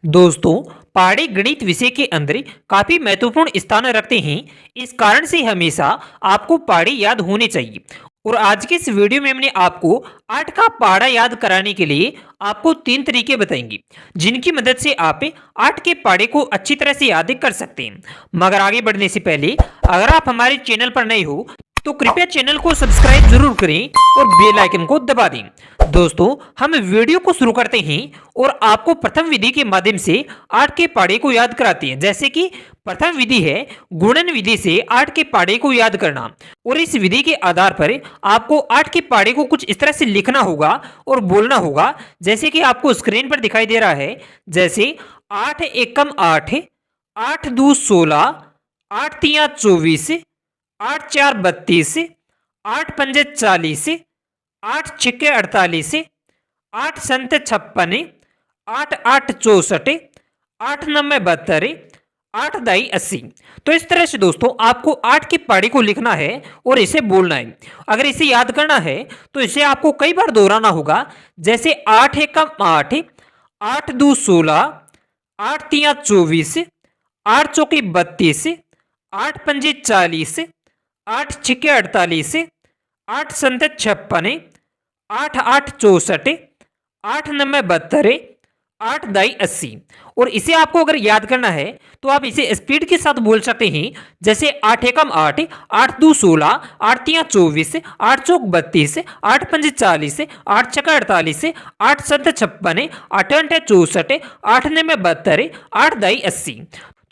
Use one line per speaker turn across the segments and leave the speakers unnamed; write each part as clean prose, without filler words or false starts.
दोस्तों, पहाड़ी गणित विषय के अंदर काफी महत्वपूर्ण स्थान रखते हैं। इस कारण से हमेशा आपको पहाड़ी याद होने चाहिए। और आज के इस वीडियो में हमने आपको 8 का पहाड़ा याद कराने के लिए आपको 3 तरीके बताएंगे, जिनकी मदद से आप 8 के पहाड़े को अच्छी तरह से याद कर सकते हैं। मगर आगे बढ़ने से पहले अगर आप हमारे चैनल पर नए हो तो कृपया चैनल को सब्सक्राइब जरूर करें और बेल आइकन को दबा दें। दोस्तों, हम वीडियो को शुरू करते हैं और आपको प्रथम विधि के माध्यम से 8 के पहाड़े को याद कराते हैं। जैसे कि प्रथम विधि है गुणन विधि से 8 के पहाड़े को याद करना। और इस विधि के आधार पर आपको 8 के पहाड़े को कुछ इस तरह से लिखना होगा और बोलना होगा, जैसे कि आपको स्क्रीन पर दिखाई दे रहा है। जैसे 8 एकम 8, 8 दू 16, 8 तिया 24, 8 4 32, 8 पंजे 40, 8 छिक्के 48, 8 संत 56, 8 8 64, 8 नब्बे 72, 8 दाई 80। तो इस तरह से दोस्तों आपको 8 की पहाड़ी को लिखना है और इसे बोलना है। अगर इसे याद करना है तो इसे आपको कई बार दोहराना होगा। जैसे 8 एकम 8, 8 दू 16, 8 तिया 24, 8 चौकी 32, 8 पंजे 40, 8 छिक्के 48, 8 संत 56, 8 8 64, 8 नब्बे 72, 8 दाई 80। और इसे आपको अगर याद करना है तो आप इसे स्पीड के साथ बोल सकते हैं। जैसे 8 एकम 8, 8 दू 16, 8 तिया 24, 8 चौक 32, 8 पंजे 40, 8 छक्का 48, 8 सत 56, 8 अंठे 64, 8 नब्बे 72, 8 दाई 80।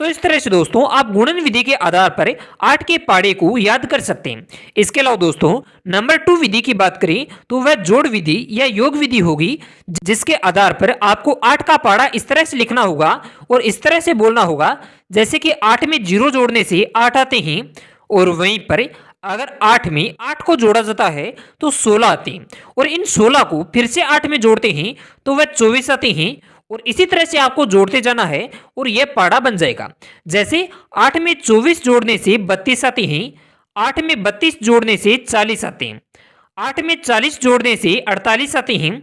तो इस तरह से दोस्तों आप गुणन विधि के आधार पर 8 के पहाड़े को याद कर सकते हैं। इसके अलावा दोस्तों नंबर 2 विधि की बात करें तो वह जोड़ विधि या योग विधि होगी, जिसके आधार पर आपको 8 का पहाड़ा इस तरह से लिखना होगा और इस तरह से बोलना होगा। जैसे कि 8 में 0 जोड़ने से 8 आते हैं, और वहीं पर अगर 8 में 8 को जोड़ा जाता है तो 16 आते हैं, और इन 16 को फिर से 8 में जोड़ते हैं तो वह 24 आते हैं। और इसी तरह से आपको जोड़ते जाना है और यह पहाड़ा बन जाएगा। जैसे 8 में 24 जोड़ने से 32 आते हैं, 8 में 32 जोड़ने से 40 आते हैं, 8 में 40 जोड़ने से 48 आते हैं,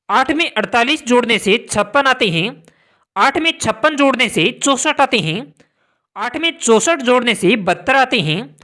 8 में 48 जोड़ने से 56 आते हैं, 8 में 56 जोड़ने से 64 आते हैं, 8 में 64 जोड़ने से 72 आते हैं,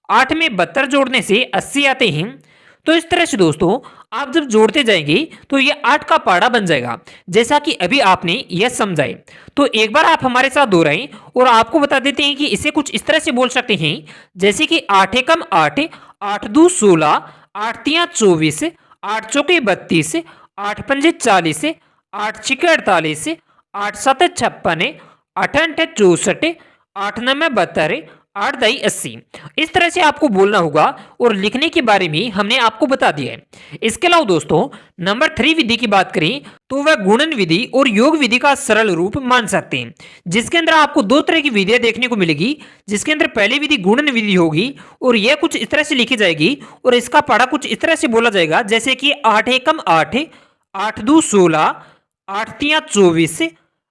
8 में 72 जोड़ने से 80 आते हैं। तो इस तरह से दोस्तों आप जब जोड़ते जाएंगे तो ये 8 का पहाड़ा बन जाएगा, जैसा कि अभी आपने यह समझाए। तो एक बार आप हमारे साथ दोहराएं और आपको बता देते हैं कि इसे कुछ इस तरह से बोल सकते हैं। जैसे कि 8 एकम 8, 8 दू 16, 8 तिया 24, 8 चौके 32, 8 पंजे 40, 8 छिके 48, 8 सत 56, 8 अंठे 64, 8 नब्बे 72, 8 दाई 80। इस तरह से आपको बोलना होगा और लिखने के बारे में हमने आपको बता दिया है। इसके अलावा दोस्तों नंबर 3 विधि की बात करें तो वह गुणन विधि और योग विधि का सरल रूप मान सकते हैं, जिसके अंदर आपको दो तरह की विधियां देखने को मिलेगी। जिसके अंदर पहली विधि गुणन विधि होगी और यह कुछ इस तरह से लिखी जाएगी और इसका पढ़ा कुछ इस तरह से बोला जाएगा। जैसे कि 8 एकम 8, 8 दू 16, 8 तिया 24,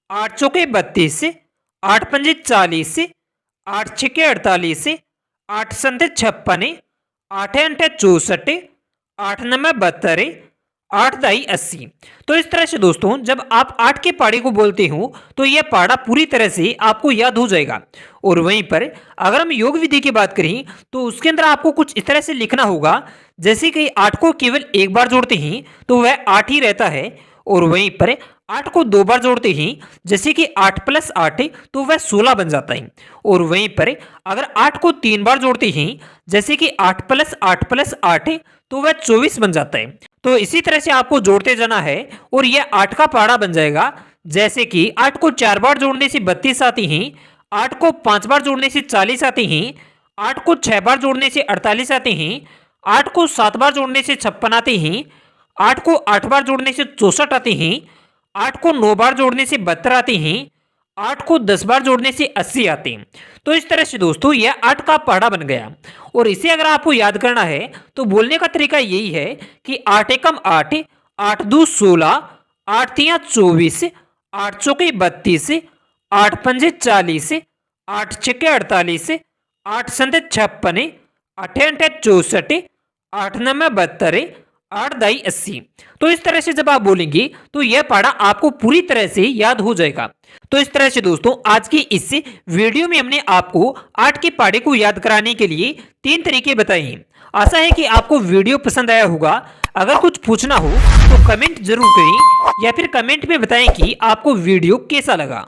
8 चौके 32, 8 पंजे 40, 8 छिके 48, 8 संत 56, 8 अंठे 64, 8 नब्बे 72, 8 दाई 80। तो इस तरह से दोस्तों जब आप 8 के पहाड़े को बोलते हो तो यह पहाड़ा पूरी तरह से आपको याद हो जाएगा। और वहीं पर अगर हम योग विधि की बात करें तो उसके अंदर आपको कुछ इस तरह से लिखना होगा। जैसे कि 8 को केवल एक बार जोड़ते हैं तो वह 8 ही रहता है, और वहीं पर 8 को दो बार जोड़ते हैं जैसे कि 8 प्लस 8 तो वह 16 बन जाता है। और वहीं पर अगर 8 को 3 बार जोड़ते हैं जैसे कि 8 प्लस 8 प्लस 8 तो वह 24 बन जाता है। तो इसी तरह से आपको जोड़ते जाना है और यह 8 का पहाड़ा बन जाएगा। जैसे कि 8 को 4 बार जोड़ने से 32 आती हैं, 8 को 5 बार जोड़ने से 40 आते हैं, 8 को 6 बार जोड़ने से 48 आते हैं, 8 को 7 बार जोड़ने से 56 आते हैं, 8 को 8 बार जोड़ने से 64 आते हैं, 8 को 9 बार जोड़ने से 72 आते हैं, 8 को 10 बार जोड़ने से 80 आते हैं। तो इस तरह से दोस्तों यह 8 का पहाड़ा बन गया। और इसे अगर आपको याद करना है तो बोलने का तरीका यही है कि 8 एकम 8, 8 दू 16, 8 तिया 24, 8 चौके 32, 8 पंजे 40, 8 छिके 48, 8 संत 56, 8 अंठे 64, 8 नब्बे 72, 8 दाई 80। तो इस तरह से जब आप बोलेंगे तो यह पहाड़ा आपको पूरी तरह से याद हो जाएगा। तो इस तरह से दोस्तों आज की इस वीडियो में हमने आपको 8 के पहाड़े को याद कराने के लिए 3 तरीके बताए हैं। आशा है कि आपको वीडियो पसंद आया होगा। अगर कुछ पूछना हो तो कमेंट जरूर करें या फिर कमेंट में बताएं कि आपको वीडियो कैसा लगा।